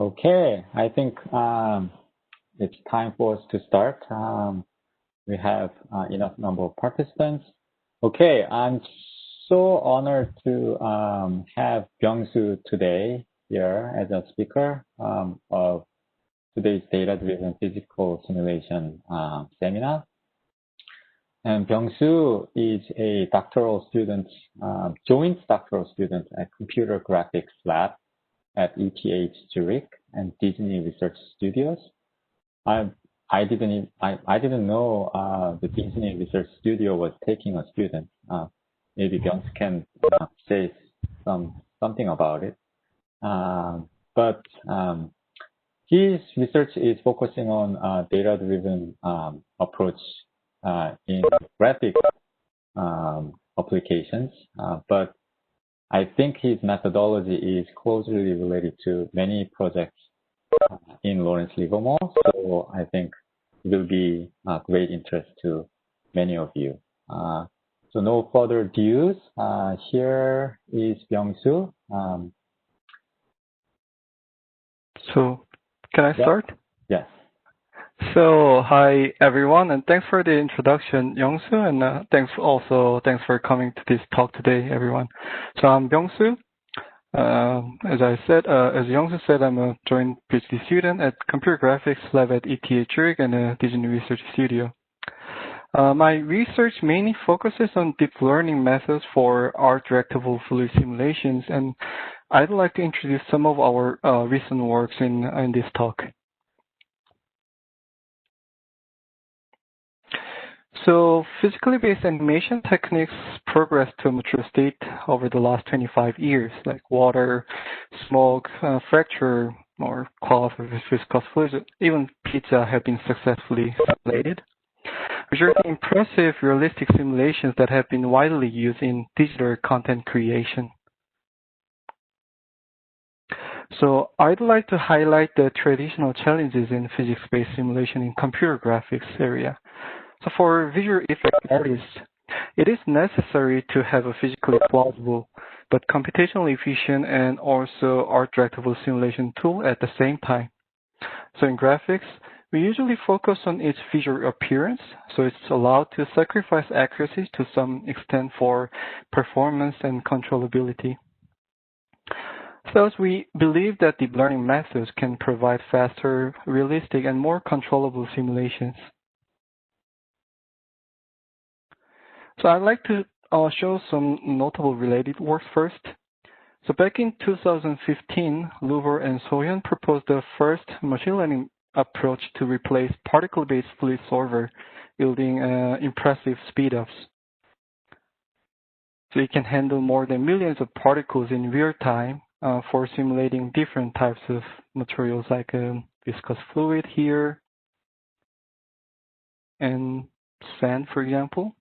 Okay, I think it's time for us to start. We have enough number of participants. Okay, I'm so honored to have Byung-soo today here as a speaker of today's data-driven physical simulation seminar. And Byung-soo is a doctoral student, joint doctoral student at Computer Graphics Lab at ETH Zurich and Disney Research Studios. I didn't know the Disney Research Studio was taking a student. Maybe Byung can say something about it. But his research is focusing on data-driven approach in graphic applications, but I think his methodology is closely related to many projects in Lawrence Livermore, so I think it will be of great interest to many of you. So no further ado, here is Byung-soo. So can I start? Yes. So hi everyone, and thanks for the introduction, Byung-soo, and thanks for coming to this talk today, everyone. So I'm Byung-soo. As Byung-soo said, I'm a joint PhD student at Computer Graphics Lab at ETH Zurich and Disney Research Studio. My research mainly focuses on deep learning methods for art-directable fluid simulations, and I'd like to introduce some of our recent works in this talk. So physically based animation techniques progressed to a mature state over the last 25 years, like water, smoke, fracture, or cloth or viscous fluids, even pizza have been successfully simulated, which are impressive realistic simulations that have been widely used in digital content creation. So I'd like to highlight the traditional challenges in physics-based simulation in computer graphics area. So for visual effect artists, it is necessary to have a physically plausible but computationally efficient and also art-directable simulation tool at the same time. So in graphics, we usually focus on its visual appearance, so it's allowed to sacrifice accuracy to some extent for performance and controllability. Thus, we believe that deep learning methods can provide faster, realistic, and more controllable simulations. So I'd like to show some notable related works first. So back in 2015, Luber and Sohyun proposed the first machine learning approach to replace particle-based fluid solver, yielding impressive speedups. So it can handle more than millions of particles in real time for simulating different types of materials like viscous fluid here and sand, for example.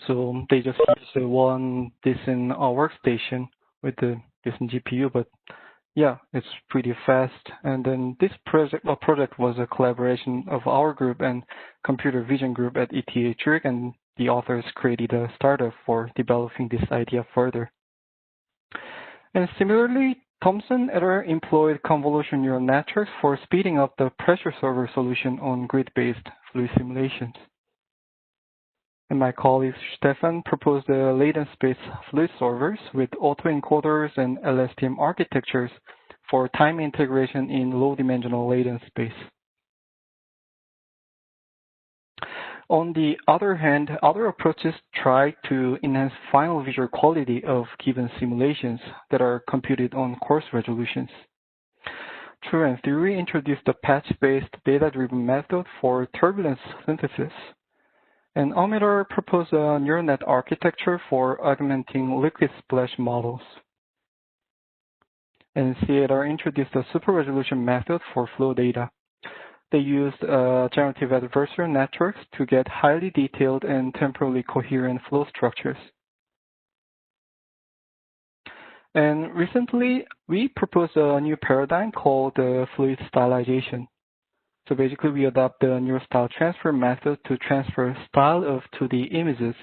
So they just used one decent workstation with the decent GPU, but yeah, it's pretty fast. And then this project was a collaboration of our group and computer vision group at ETH Zurich, and the authors created a startup for developing this idea further. And similarly, Thompson et al. Employed convolutional neural networks for speeding up the pressure solver solution on grid-based fluid simulations. And my colleague Stefan proposed the latent-space fluid solvers with autoencoders and LSTM architectures for time integration in low-dimensional latent space. On the other hand, other approaches try to enhance final visual quality of given simulations that are computed on coarse resolutions. True and Theory introduced the patch-based data-driven method for turbulence synthesis. And Omitar proposed a neural net architecture for augmenting liquid splash models. And CAR introduced a super resolution method for flow data. They used generative adversarial networks to get highly detailed and temporally coherent flow structures. And recently, we proposed a new paradigm called fluid stylization. So basically, we adopt the neural style transfer method to transfer style of 2D images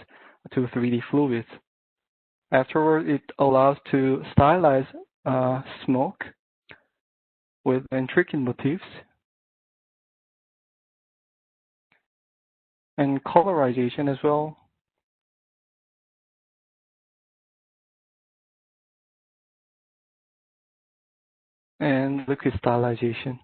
to 3D fluids. Afterward, it allows to stylize smoke with intricate motifs and colorization as well. And liquid stylization.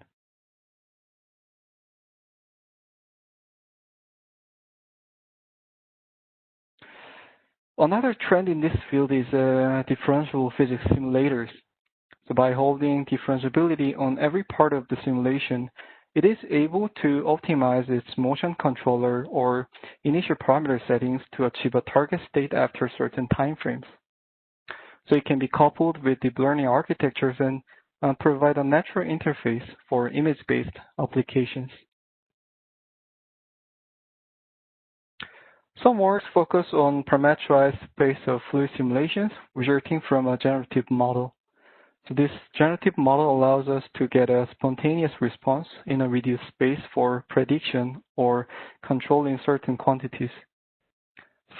Another trend in this field is differential physics simulators. So by holding differentiability on every part of the simulation, it is able to optimize its motion controller or initial parameter settings to achieve a target state after certain time frames. So it can be coupled with deep learning architectures and provide a natural interface for image-based applications. Some works focus on parameterized space of fluid simulations resulting from a generative model. So this generative model allows us to get a spontaneous response in a reduced space for prediction or controlling certain quantities.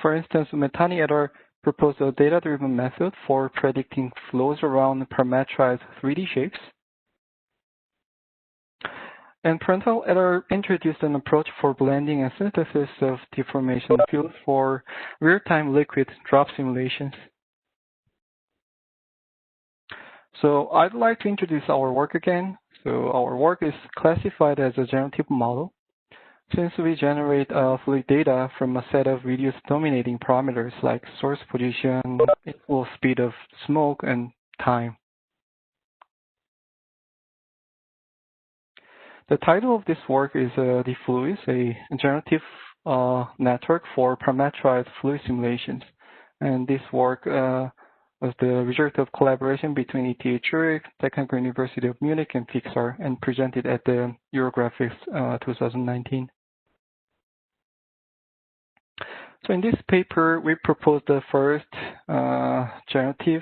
For instance, Metani et al. Proposed a data-driven method for predicting flows around parameterized 3D shapes. And Parental et al. Introduced an approach for blending and synthesis of deformation fields for real-time liquid drop simulations. So I'd like to introduce our work again. So our work is classified as a generative model, since we generate fluid data from a set of reduced dominating parameters like source position, equal speed of smoke, and time. The title of this work is The Fluids, a generative network for parameterized fluid simulations. And this work was the result of collaboration between ETH Zurich, Technical University of Munich, and Pixar, and presented at the Eurographics 2019. So in this paper, we proposed the first generative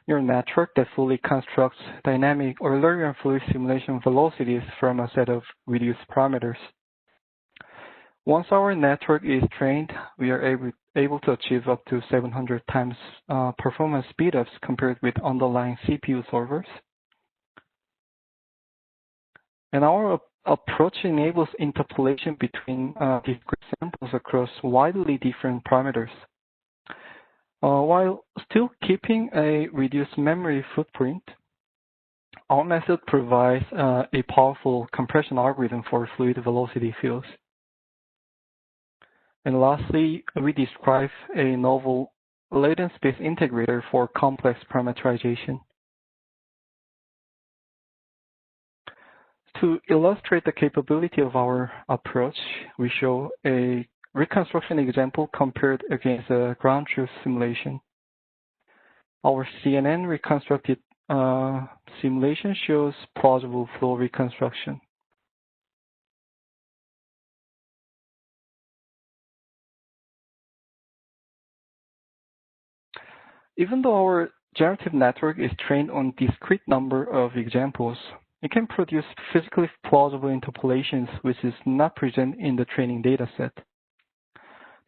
neural network that fully constructs dynamic or Eulerian fluid simulation velocities from a set of reduced parameters. Once our network is trained, we are able to achieve up to 700 times performance speedups compared with underlying CPU servers. And our approach enables interpolation between discrete samples across widely different parameters, while still keeping a reduced memory footprint. Our method provides a powerful compression algorithm for fluid velocity fields. And lastly, we describe a novel latent space integrator for complex parameterization. To illustrate the capability of our approach, we show a reconstruction example compared against a ground truth simulation. Our CNN reconstructed simulation shows plausible flow reconstruction. Even though our generative network is trained on a discrete number of examples, it can produce physically plausible interpolations which is not present in the training dataset.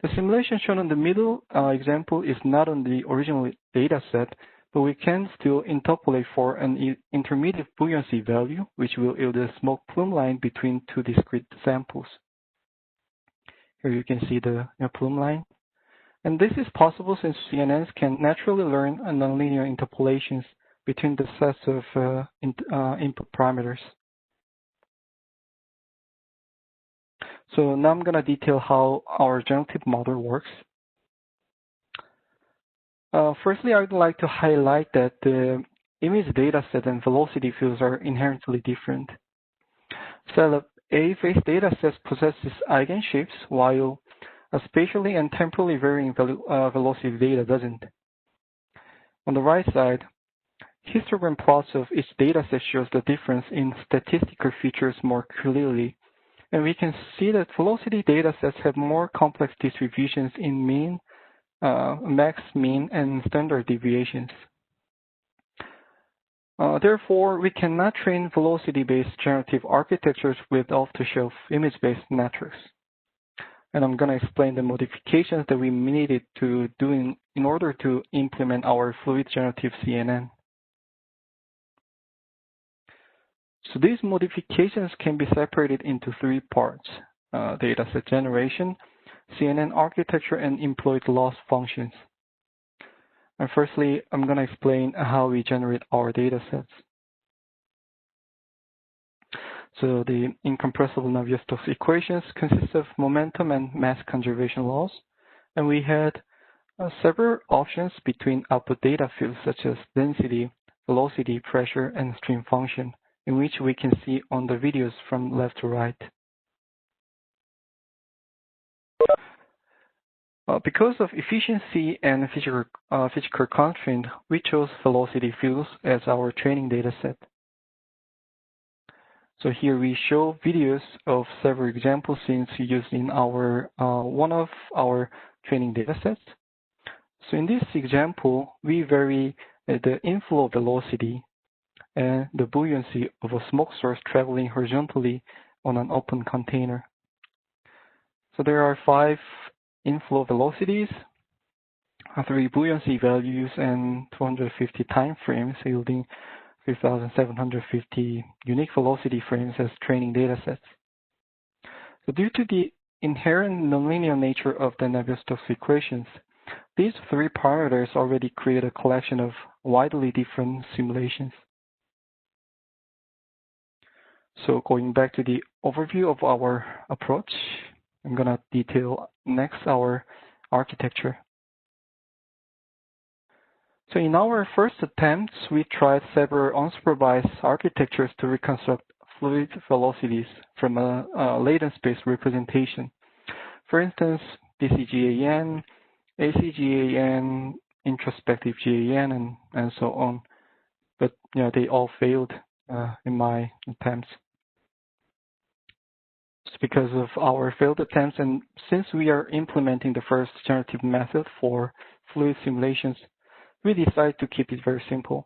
The simulation shown in the middle example is not on the original dataset, but we can still interpolate for an intermediate buoyancy value, which will yield a smoke plume line between two discrete samples. Here you can see the plume line. And this is possible since CNNs can naturally learn nonlinear interpolations between the sets of input parameters. So now I'm going to detail how our generative model works. Firstly, I would like to highlight that the image dataset and velocity fields are inherently different. So A phase dataset possesses eigenshapes, while a spatially and temporally varying velocity data doesn't. On the right side, histogram plots of each dataset shows the difference in statistical features more clearly. And we can see that velocity datasets have more complex distributions in mean, max, mean, and standard deviations. Therefore, we cannot train velocity-based generative architectures with off-the-shelf image-based networks. And I'm going to explain the modifications that we needed to do in order to implement our fluid generative CNN. So these modifications can be separated into three parts: dataset generation, CNN architecture, and employed loss functions. And firstly, I'm going to explain how we generate our datasets. So the incompressible Navier-Stokes equations consist of momentum and mass conservation laws. And we had several options between output data fields such as density, velocity, pressure, and stream function, in which we can see on the videos from left to right. Because of efficiency and physical constraint, we chose velocity fields as our training dataset. So here we show videos of several example scenes used in our one of our training datasets. So in this example, we vary the inflow velocity and the buoyancy of a smoke source traveling horizontally on an open container. So there are 5 inflow velocities, 3 buoyancy values, and 250 time frames, yielding 3,750 unique velocity frames as training datasets. So due to the inherent nonlinear nature of the Navier-Stokes equations, these 3 parameters already create a collection of widely different simulations. So going back to the overview of our approach, I'm going to detail next our architecture. So in our first attempts, we tried several unsupervised architectures to reconstruct fluid velocities from a latent space representation. For instance, DCGAN, ACGAN, introspective GAN, and so on. But they all failed in my attempts. It's because of our failed attempts, and since we are implementing the first generative method for fluid simulations, we decided to keep it very simple.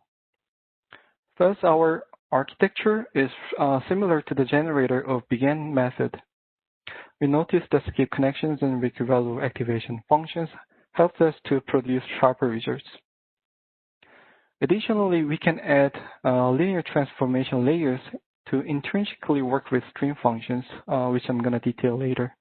Thus, our architecture is similar to the generator of BEGIN method. We noticed that skip connections and value activation functions helped us to produce sharper results. Additionally, we can add linear transformation layers to intrinsically work with stream functions, which I'm going to detail later.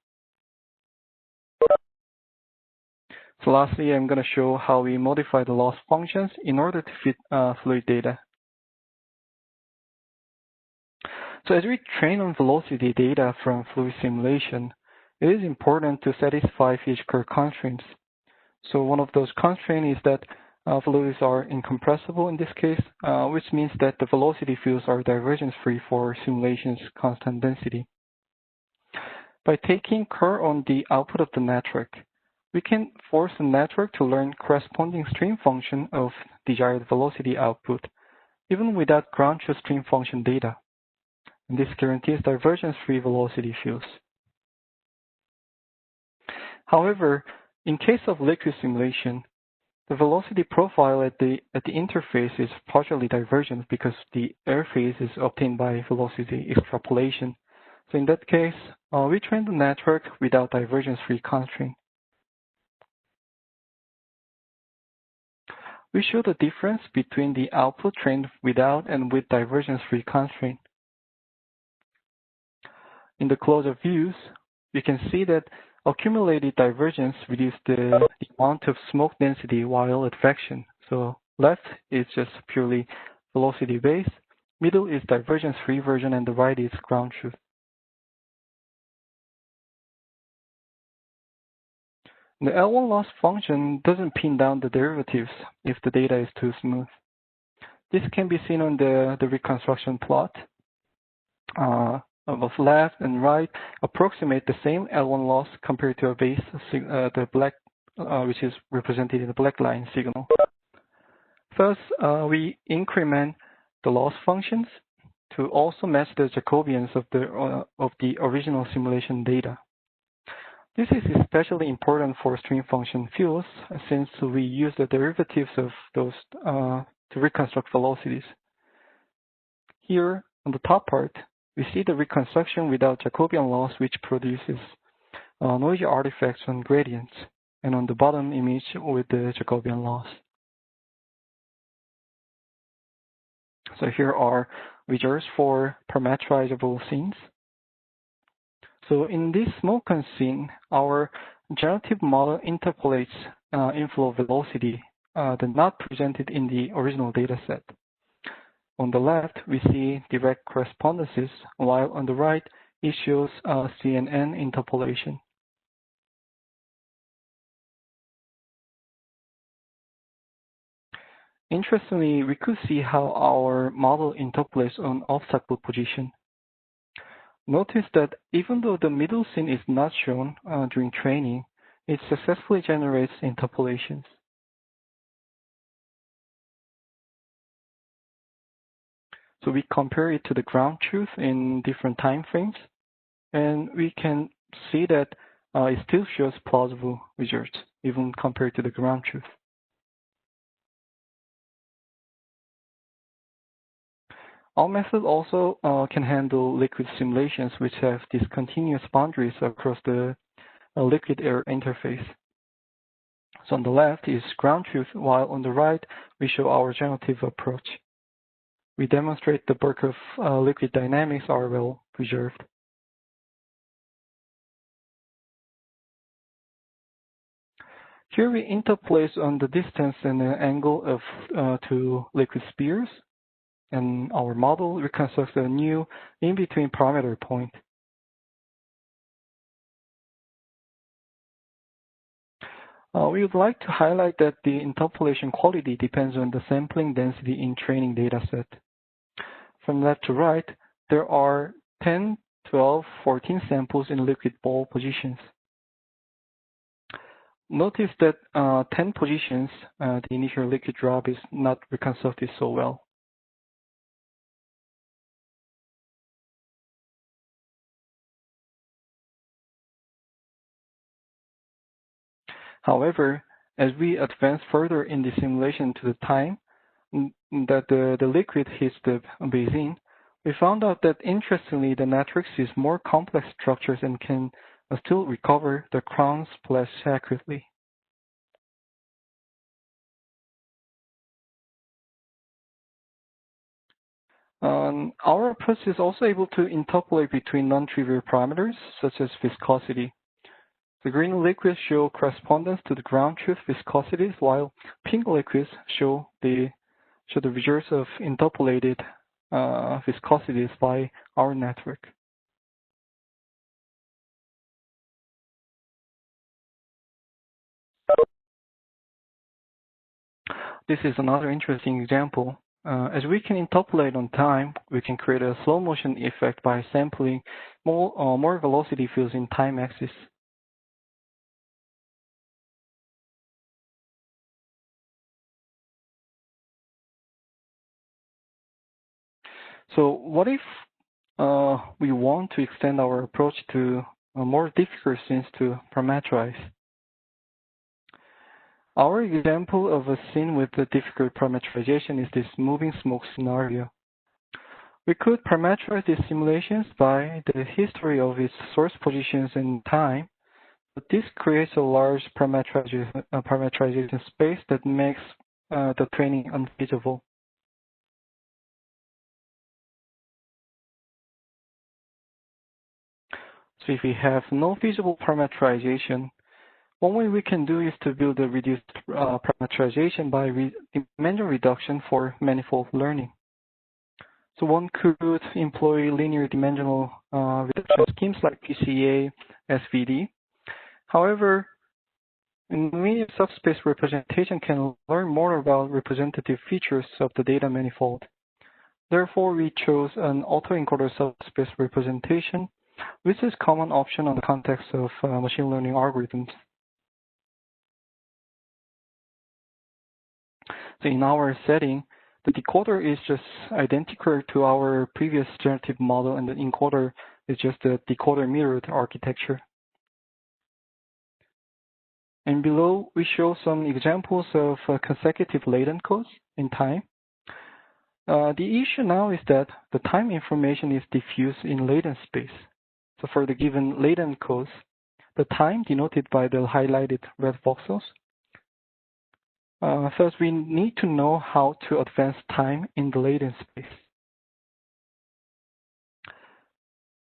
So lastly, I'm going to show how we modify the loss functions in order to fit fluid data. So as we train on velocity data from fluid simulation, it is important to satisfy physical constraints. So one of those constraints is that fluids are incompressible in this case, which means that the velocity fields are divergence-free for simulation's constant density. By taking curve on the output of the network, we can force the network to learn corresponding stream function of desired velocity output, even without ground truth stream function data. And this guarantees divergence-free velocity fields. However, in case of liquid simulation, the velocity profile at the interface is partially divergent because the air phase is obtained by velocity extrapolation. So in that case, we train the network without divergence-free constraint. We show the difference between the output trained without and with divergence-free constraint. In the close-up views, you can see that accumulated divergence reduces the amount of smoke density while advection. So left is just purely velocity-based, middle is divergence-free version, and the right is ground truth. The L1 loss function doesn't pin down the derivatives if the data is too smooth. This can be seen on the reconstruction plot. Both left and right approximate the same L1 loss compared to a base, the black, which is represented in the black line signal. Thus, we increment the loss functions to also match the Jacobians of the original simulation data. This is especially important for stream function fields since we use the derivatives of those to reconstruct velocities. Here on the top part, we see the reconstruction without Jacobian loss, which produces noisy artifacts on gradients, and on the bottom image with the Jacobian loss. So here are results for parameterizable scenes. So in this smoke scene, our generative model interpolates inflow velocity that not presented in the original dataset. On the left, we see direct correspondences, while on the right, it shows CNN interpolation. Interestingly, we could see how our model interpolates on obstacle position. Notice that even though the middle scene is not shown during training, it successfully generates interpolations. So we compare it to the ground truth in different time frames, and we can see that it still shows plausible results, even compared to the ground truth. Our method also can handle liquid simulations which have discontinuous boundaries across the liquid-air interface. So on the left is ground truth, while on the right we show our generative approach. We demonstrate the bulk of liquid dynamics are well preserved. Here we interpolate on the distance and the angle of two liquid spheres, and our model reconstructs a new in-between parameter point. We would like to highlight that the interpolation quality depends on the sampling density in training dataset. From left to right, there are 10, 12, 14 samples in liquid ball positions. Notice that 10 positions, the initial liquid drop is not reconstructed so well. However, as we advance further in the simulation to the time that the liquid hits the basin, we found out that interestingly, the matrix is more complex structures and can still recover the crown splash accurately. Our approach is also able to interpolate between non-trivial parameters, such as viscosity. The green liquids show correspondence to the ground truth viscosities, while pink liquids show the results of interpolated viscosities by our network. This is another interesting example. As we can interpolate on time, we can create a slow motion effect by sampling more velocity fields in time axis. So what if we want to extend our approach to more difficult scenes to parameterize? Our example of a scene with a difficult parameterization is this moving smoke scenario. We could parameterize these simulations by the history of its source positions and time, but this creates a large parameterization space that makes the training unfeasible. So if we have no feasible parameterization, one way we can do is to build a reduced parameterization by dimension reduction for manifold learning. So one could employ linear dimensional reduction schemes like PCA, SVD. However, in linear subspace representation can learn more about representative features of the data manifold. Therefore, we chose an autoencoder subspace representation, which is a common option on the context of machine learning algorithms. So in our setting, the decoder is just identical to our previous generative model, and the encoder is just a decoder mirrored architecture. And below, we show some examples of consecutive latent codes in time. The issue now is that the time information is diffuse in latent space. So for the given latent codes, the time denoted by the highlighted red voxels. Thus, we need to know how to advance time in the latent space.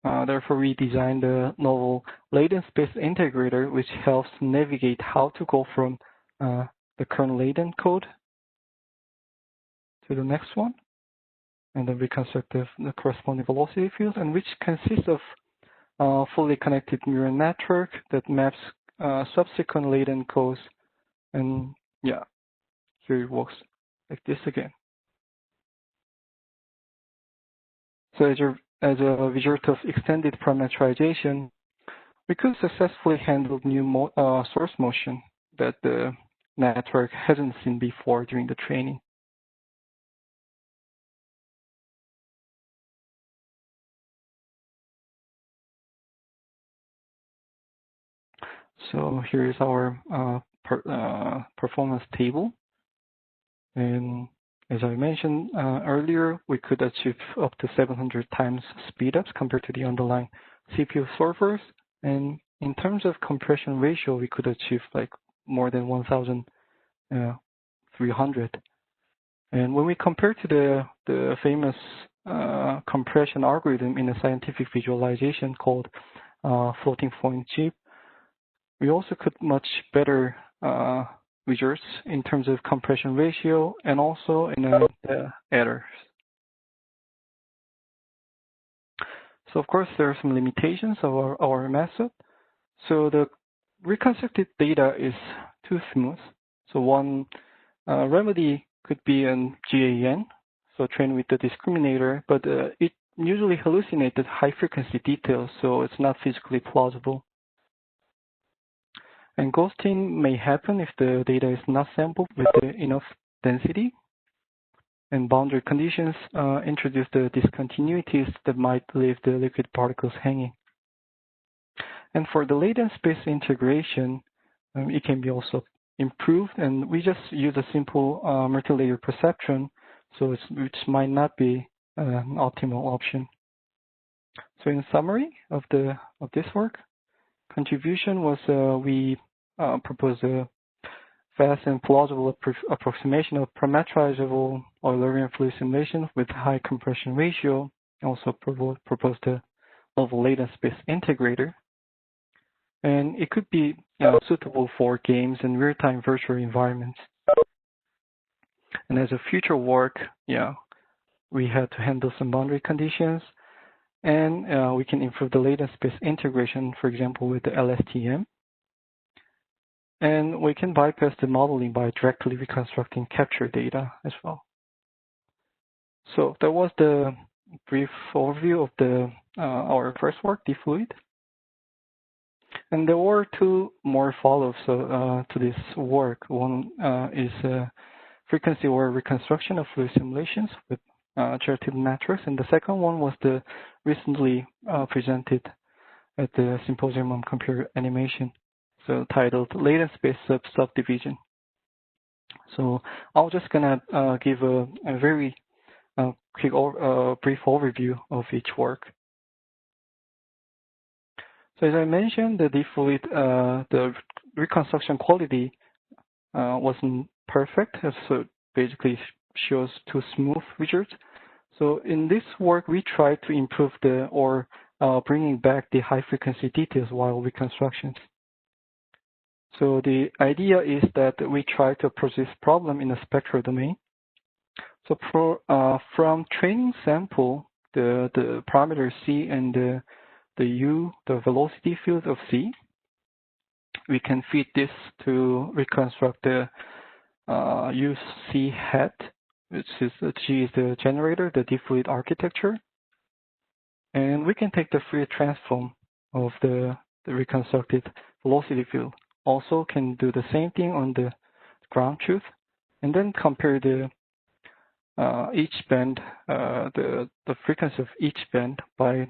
Therefore, we designed the novel latent space integrator, which helps navigate how to go from the current latent code to the next one, and then reconstruct the corresponding velocity fields, and which consists of fully connected neural network that maps subsequent latent codes. And yeah, here it works like this again. So as a result of extended parameterization, we could successfully handle new source motion that the network hasn't seen before during the training. So here is our performance table. And as I mentioned earlier, we could achieve up to 700 times speedups compared to the underlying CPU servers. And in terms of compression ratio, we could achieve like more than 1,300. And when we compare to the famous compression algorithm in a scientific visualization called floating point chip, we also could much better results in terms of compression ratio and also in the errors. So of course there are some limitations of our method. So the reconstructed data is too smooth. So one remedy could be an GAN, so trained with the discriminator, but it usually hallucinates high frequency details, so it's not physically plausible. And ghosting may happen if the data is not sampled with enough density. And boundary conditions introduce the discontinuities that might leave the liquid particles hanging. And for the latent space integration, it can be also improved. And we just use a simple multi-layer perceptron, so which might not be an optimal option. So in summary of this work, contribution was we propose a fast and plausible approximation of parameterizable Eulerian fluid simulation with high compression ratio. Also proposed a novel latent space integrator. And it could be suitable for games and real-time virtual environments. And as a future work, we had to handle some boundary conditions, and we can improve the latent space integration, for example, with the LSTM. And we can bypass the modeling by directly reconstructing capture data as well. So that was the brief overview of our first work, DFluid. And there were two more follow-ups to this work. One is frequency-aware reconstruction of fluid simulations with generative networks, and the second one was the recently presented at the Symposium on Computer Animation, so titled Latent Space Subdivision. So I'm just gonna give a very quick brief overview of each work. So as I mentioned, the DFluid, the reconstruction quality wasn't perfect, so basically shows too smooth results. So in this work, we tried to improve bringing back the high frequency details while reconstructions. So the idea is that we try to approach this problem in a spectral domain. So from training sample, the parameter C and the U, the velocity field of C, we can feed this to reconstruct the UC hat, which is G is the generator, the DFluid architecture. And we can take the Fourier transform of the reconstructed velocity field. Also can do the same thing on the ground truth, and then compare the each band, the frequency of each band by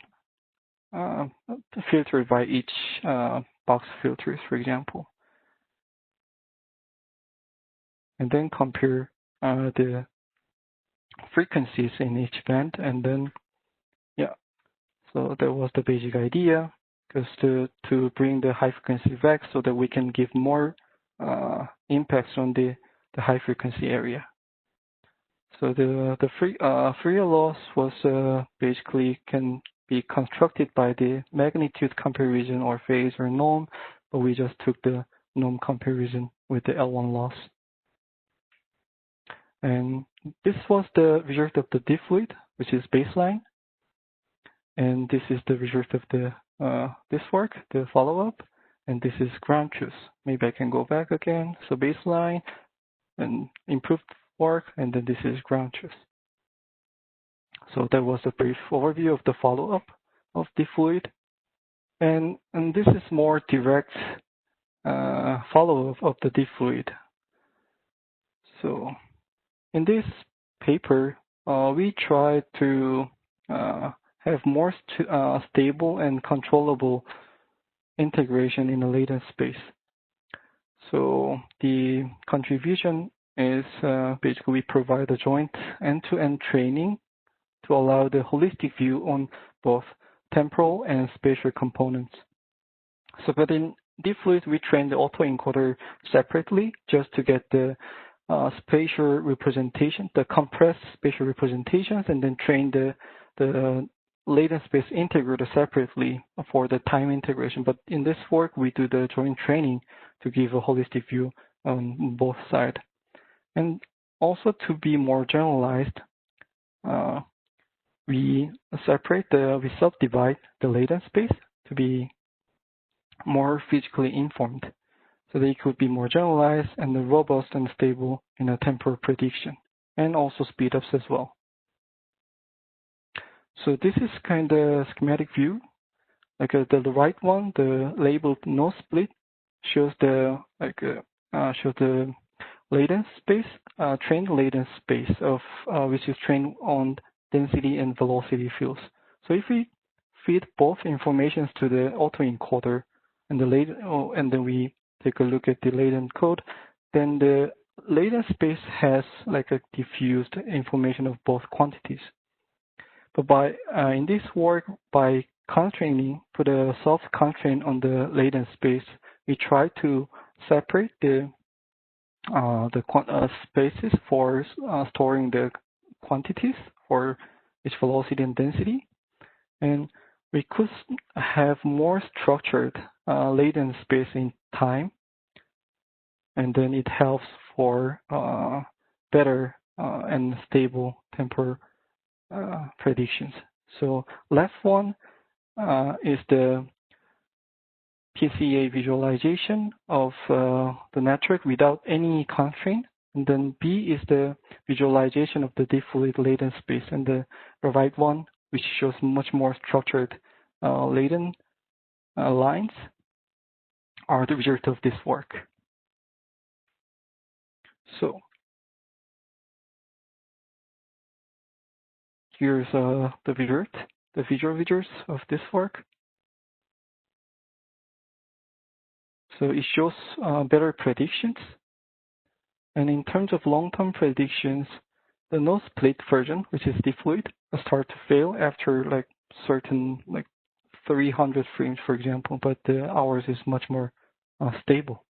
filtered by each box filters, for example, and then compare the frequencies in each band, and then so that was the basic idea, because to bring the high frequency back so that we can give more impacts on the high frequency area. So the Fourier loss was basically can be constructed by the magnitude comparison or phase or norm, but we just took the norm comparison with the L1 loss. And this was the result of the deep fluid, which is baseline. And this is the result of the this work, the follow-up. And this is ground truth. Maybe I can go back again. So baseline and improved work, and then this is ground truth. So that was a brief overview of the follow-up of the fluid. And this is more direct follow-up of the deep fluid. So in this paper, we try to have more stable and controllable integration in the latent space. So the contribution is basically we provide a joint end-to-end training to allow the holistic view on both temporal and spatial components. So but in deep fluid, we train the autoencoder separately just to get the spatial representation, the compressed spatial representations, and then train the latent space integrator separately for the time integration. But in this work, we do the joint training to give a holistic view on both sides. And also to be more generalized, we subdivide the latent space to be more physically informed, so they could be more generalized and robust and stable in a temporal prediction, and also speed ups as well. So this is kind of schematic view. Like the right one, the labeled no split, shows the latent space, trained latent space of which is trained on density and velocity fields. So if we feed both informations to the autoencoder and then we take a look at the latent code, then the latent space has like a diffused information of both quantities. But by in this work, by constraining, put a soft constraint on the latent space, we try to separate the spaces for storing the quantities for each velocity and density, and we could have more structured latent space in time, and then it helps for better and stable temporal predictions. So left one is the PCA visualization of the network without any constraint. And then B is the visualization of the deep fluid latent space. And the right one, which shows much more structured latent lines, are the result of this work. So here's the visual results of this work. So it shows better predictions. And in terms of long-term predictions, the no-split version, which is deep fluid, start to fail after like certain 300 frames, for example, but the ours is much more stable.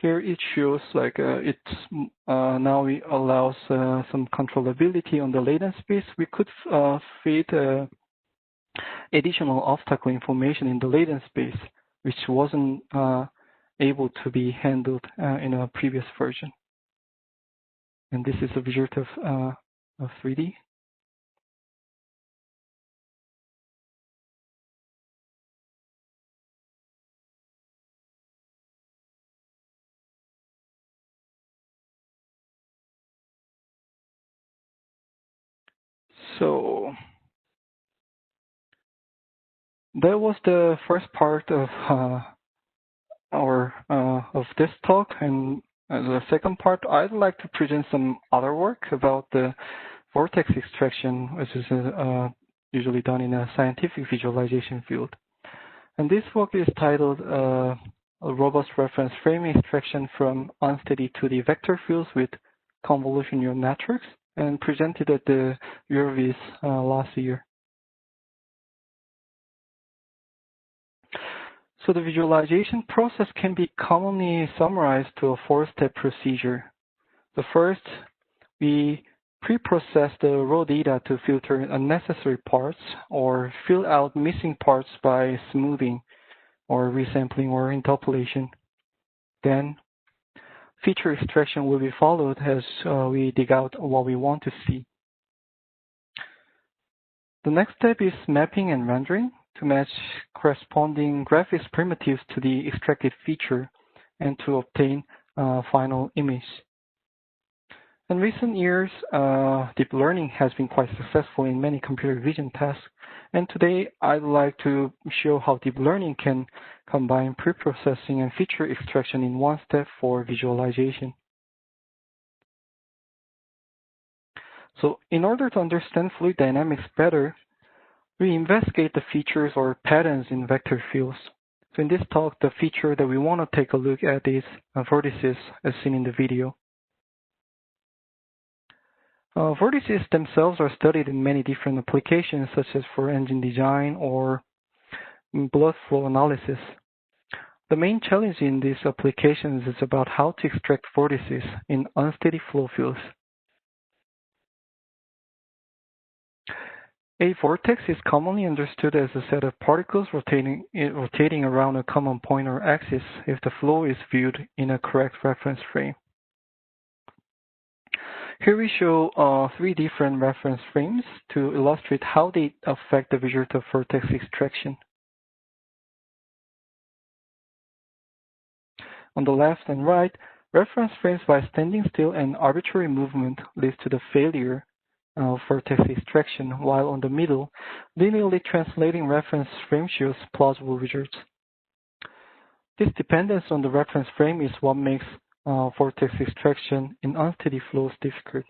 Here it shows like now it allows some controllability on the latent space. We could feed additional obstacle information in the latent space, which wasn't able to be handled in a previous version. And this is a result of 3D. So that was the first part of of this talk, and the second part, I'd like to present some other work about the vortex extraction, which is usually done in a scientific visualization field. And this work is titled a robust reference frame extraction from unsteady 2D vector fields with convolution neural networks, and presented at the Eurovis last year. So the visualization process can be commonly summarized to a four-step procedure. The first, we pre-process the raw data to filter unnecessary parts or fill out missing parts by smoothing or resampling or interpolation. Then feature extraction will be followed as we dig out what we want to see. The next step is mapping and rendering to match corresponding graphics primitives to the extracted feature and to obtain a final image. In recent years, deep learning has been quite successful in many computer vision tasks, and today I'd like to show how deep learning can combine pre-processing and feature extraction in one step for visualization. So in order to understand fluid dynamics better, we investigate the features or patterns in vector fields. So in this talk, the feature that we want to take a look at is vortices, as seen in the video. Vortices themselves are studied in many different applications, such as for engine design or blood flow analysis. The main challenge in these applications is about how to extract vortices in unsteady flow fields. A vortex is commonly understood as a set of particles rotating around a common point or axis if the flow is viewed in a correct reference frame. Here we show three different reference frames to illustrate how they affect the result of vortex extraction. On the left and right, reference frames by standing still and arbitrary movement leads to the failure of vortex extraction, while on the middle, linearly translating reference frame shows plausible results. This dependence on the reference frame is what makes vortex extraction in unsteady flows difficult.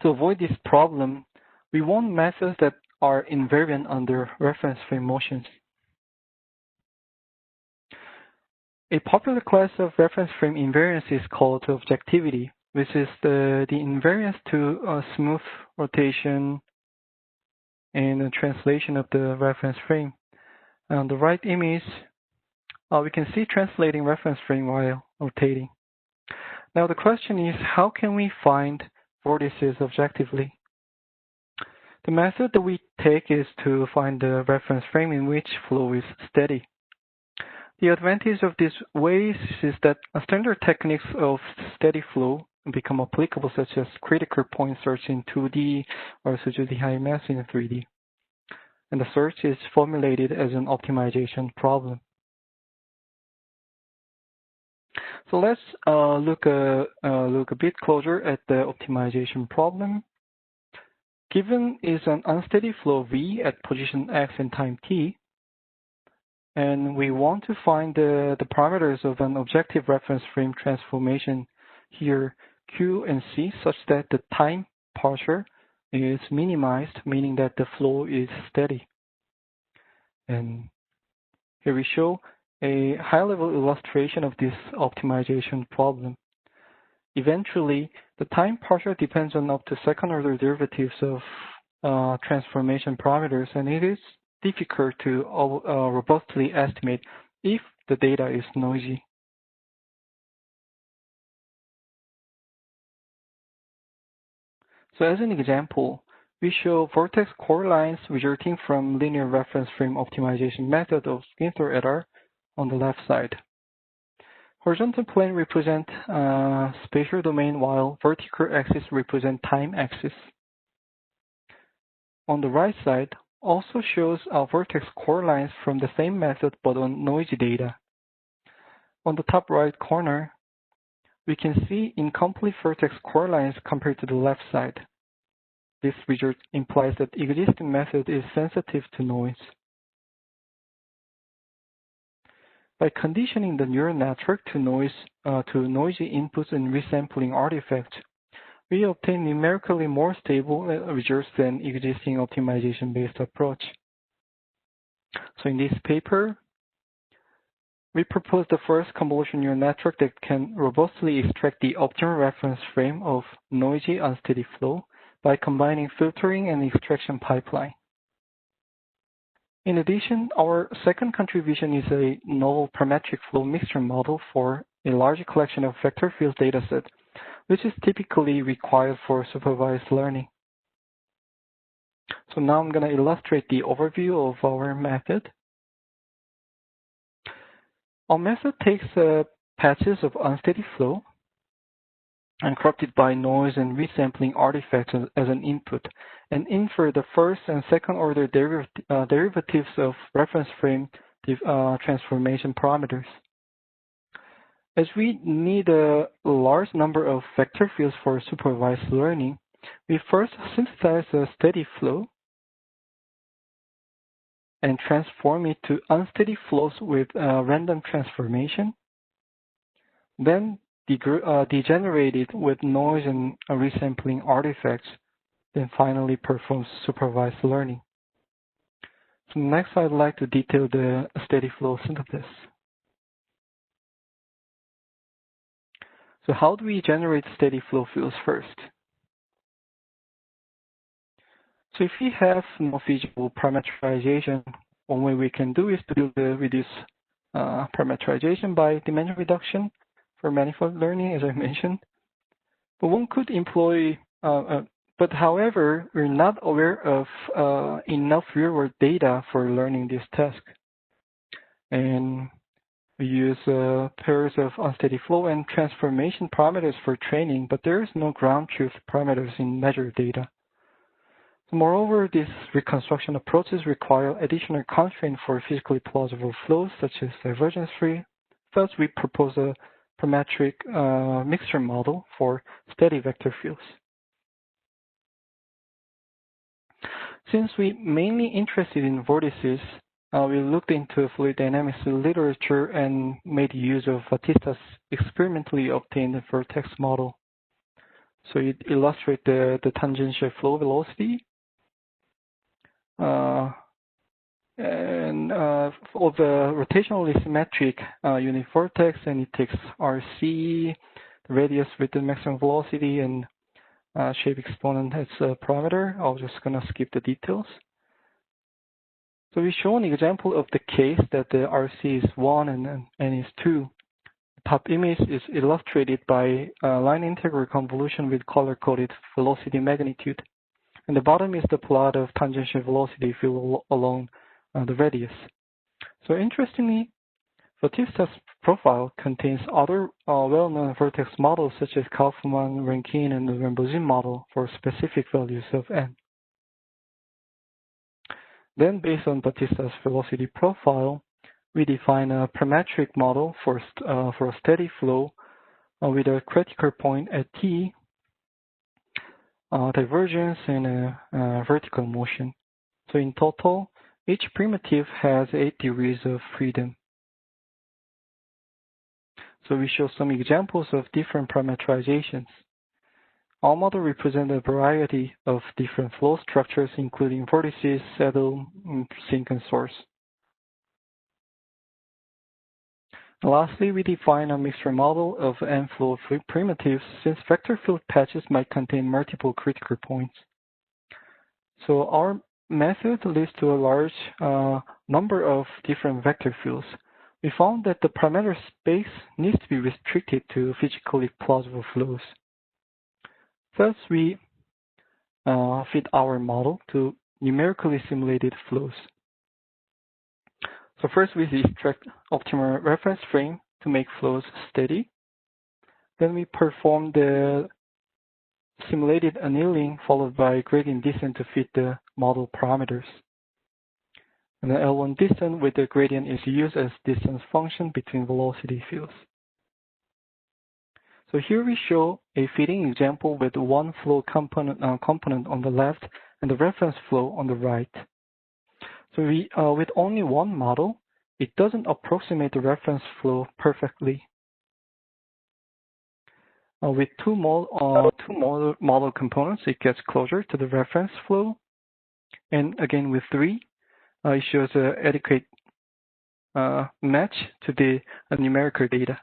To avoid this problem, we want methods that are invariant under reference frame motions. A popular class of reference frame invariance is called objectivity, which is the invariance to smooth rotation and translation of the reference frame. On the right image, we can see translating reference frame while rotating. Now the question is, how can we find vortices objectively? The method that we take is to find the reference frame in which flow is steady. The advantage of these ways is that standard techniques of steady flow become applicable, such as critical point search in 2D or Suzuki high mass in 3D. And the search is formulated as an optimization problem. So let's look a bit closer at the optimization problem. Given is an unsteady flow V at position X and time T, and we want to find the parameters of an objective reference frame transformation here, Q and C, such that the time pressure is minimized, meaning that the flow is steady. And here we show a high-level illustration of this optimization problem. Eventually, the time pressure depends on up to second-order derivatives of transformation parameters, and it is difficult to robustly estimate if the data is noisy. So as an example, we show vortex core lines resulting from linear reference frame optimization method of Skinner et al. On the left side. Horizontal plane represent spatial domain, while vertical axis represent time axis. On the right side also shows our vortex core lines from the same method but on noisy data. On the top right corner, we can see incomplete vortex core lines compared to the left side. This result implies that existing method is sensitive to noise. By conditioning the neural network to noisy inputs and resampling artifacts, we obtain numerically more stable results than existing optimization-based approach. So in this paper, we propose the first convolutional neural network that can robustly extract the optimal reference frame of noisy unsteady flow by combining filtering and extraction pipeline. In addition, our second contribution is a novel parametric flow mixture model for a large collection of vector field dataset, which is typically required for supervised learning. So now I'm going to illustrate the overview of our method. Our method takes patches of unsteady flow and corrupted by noise and resampling artifacts as an input, and infer the first and second order derivatives of reference frame transformation parameters. As we need a large number of vector fields for supervised learning, we first synthesize a steady flow and transform it to unsteady flows with random transformation, then degenerate it with noise and resampling artifacts, then finally perform supervised learning. So next, I'd like to detail the steady flow synthesis. So how do we generate steady flow fields first? So if we have no feasible parameterization, one way we can do is to reduce parameterization by dimension reduction for manifold learning, as I mentioned. But one could employ, but however, we're not aware of enough real-world data for learning this task. And we use pairs of unsteady flow and transformation parameters for training, but there is no ground truth parameters in measured data. Moreover, these reconstruction approaches require additional constraints for physically plausible flows, such as divergence-free. Thus, we propose a parametric mixture model for steady vector fields. Since we're mainly interested in vortices, we looked into fluid dynamics literature and made use of Batista's experimentally obtained Vortex model. So it illustrates the tangential flow velocity and for the rotationally symmetric unit vortex, and it takes RC, the radius with the maximum velocity, and shape exponent as a parameter. I'm just going to skip the details. So we show an example of the case that the RC is 1 and N is 2. The top image is illustrated by line integral convolution with color-coded velocity magnitude. And the bottom is the plot of tangential velocity field along the radius. So interestingly, Batista's profile contains other well-known vortex models such as Kaufman, Rankine, and the Rambouillet model for specific values of n. Then, based on Batista's velocity profile, we define a parametric model for a steady flow with a critical point at t, divergence, and a vertical motion. So in total, each primitive has 8 degrees of freedom. So we show some examples of different parameterizations. Our model represents a variety of different flow structures, including vortices, saddle, sink, and source. And lastly, we define a mixture model of n-flow primitives, since vector field patches might contain multiple critical points. So our method leads to a large number of different vector fields. We found that the parameter space needs to be restricted to physically plausible flows. Thus, we fit our model to numerically simulated flows. So first, we extract optimal reference frame to make flows steady. Then we perform the simulated annealing followed by gradient descent to fit the model parameters. And the L1 distance with the gradient is used as distance function between velocity fields. So here we show a fitting example with one flow component on the left and the reference flow on the right. So we, with only one model, it doesn't approximate the reference flow perfectly. With two model components, it gets closer to the reference flow. And again, with three, it shows an adequate match to the numerical data.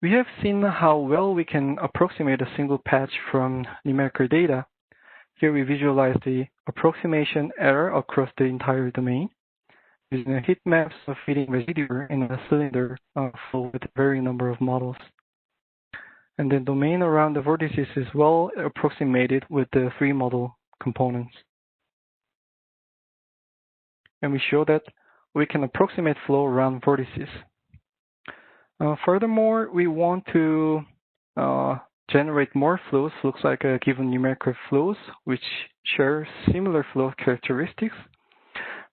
We have seen how well we can approximate a single patch from numerical data. Here we visualize the approximation error across the entire domain using a heat maps of feeding residue in a cylinder flow with a varying number of models. And the domain around the vortices is well approximated with the 3 model components. And we show that we can approximate flow around vortices. Furthermore, we want to generate more flows, looks like a given numerical flows, which share similar flow characteristics.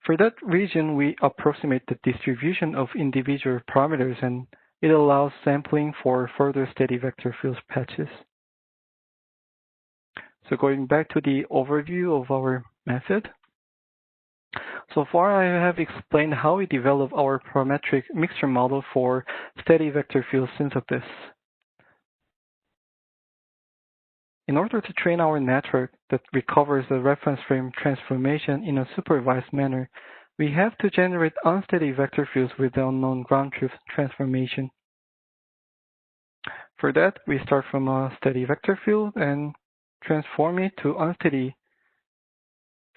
For that reason, we approximate the distribution of individual parameters, and it allows sampling for further steady vector field patches. So going back to the overview of our method. So far, I have explained how we develop our parametric mixture model for steady vector field synthesis. In order to train our network that recovers the reference frame transformation in a supervised manner, we have to generate unsteady vector fields with the unknown ground truth transformation. For that, we start from a steady vector field and transform it to unsteady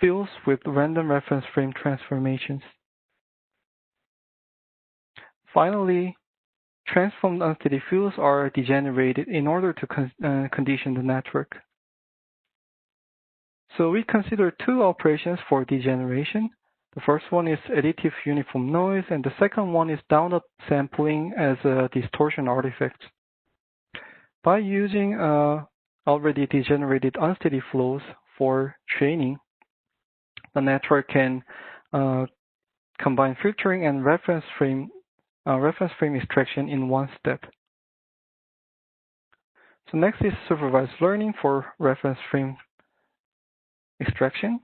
fields with random reference frame transformations. Finally, transformed unsteady fields are degenerated in order to condition the network. So we consider 2 operations for degeneration. The first one is additive uniform noise, and the second one is down-up sampling as a distortion artifact. By using already degenerated unsteady flows for training, the network can combine filtering and reference frame extraction in one step. So next is supervised learning for reference frame extraction.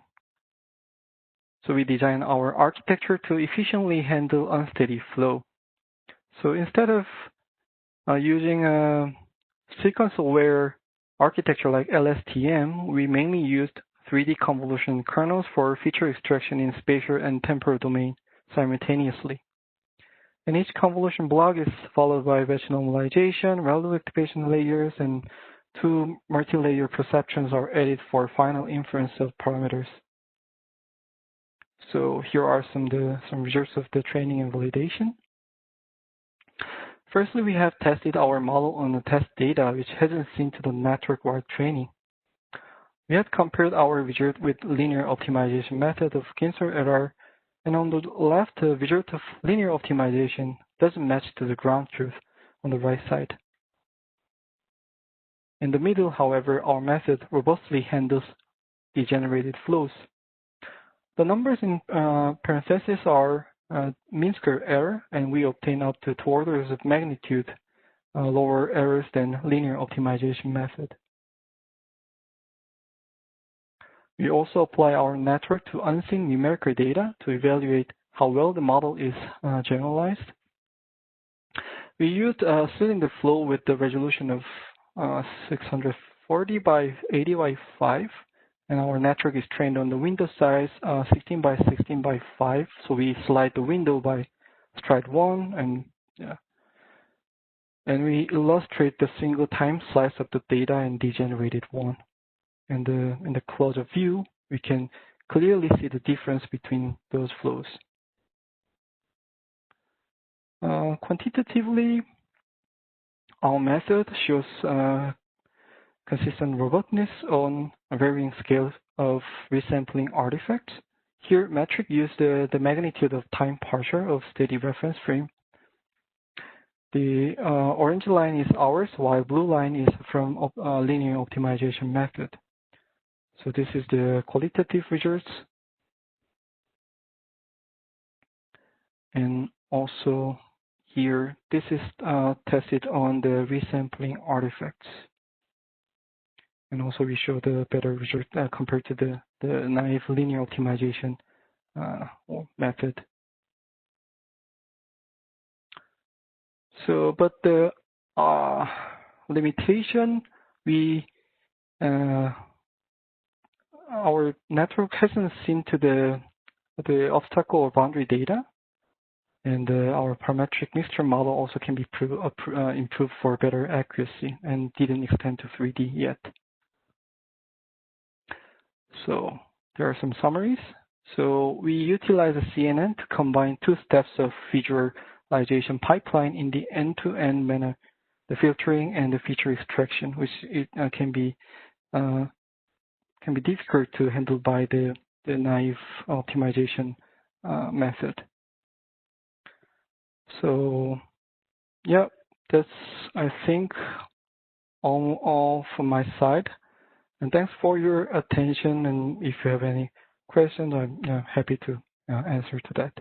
So we design our architecture to efficiently handle unsteady flow. So instead of using a sequence-aware architecture like LSTM, we mainly used 3D convolution kernels for feature extraction in spatial and temporal domain simultaneously. And each convolution block is followed by batch normalization, relative activation layers, and 2 multi-layer perceptrons are added for final inference of parameters. So here are some results of the training and validation. Firstly, we have tested our model on the test data, which hasn't seen to the network-wide training. We have compared our result with linear optimization method of Ginter et al. And on the left, the result of linear optimization doesn't match to the ground truth on the right side. In the middle, however, our method robustly handles degenerated flows. The numbers in parentheses are mean square error, and we obtain up to 2 orders of magnitude lower errors than linear optimization method. We also apply our network to unseen numerical data to evaluate how well the model is generalized. We used a cylinder flow with the resolution of 640 by 80 by 5, and our network is trained on the window size 16 by 16 by 5. So we slide the window by stride 1, and we illustrate the single time slice of the data in degenerated 1. And in the closer view, we can clearly see the difference between those flows. Quantitatively, our method shows consistent robustness on a varying scale of resampling artifacts. Here, metric use the magnitude of time partial of steady reference frame. The orange line is ours, while blue line is from linear optimization method. So this is the qualitative results. And also here, this is tested on the resampling artifacts. And also we show the better result compared to the naive linear optimization method. So, but the limitation, our network hasn't seen to the obstacle or boundary data, and our parametric mixture model also can be improved for better accuracy and didn't extend to 3D yet. So there are some summaries. So we utilize a CNN to combine two steps of visualization pipeline in the end-to-end manner, the filtering and the feature extraction, which can be difficult to handle by the naive optimization method. So yeah, that's, I think, all from my side. And thanks for your attention. And if you have any questions, I'm happy to answer to that.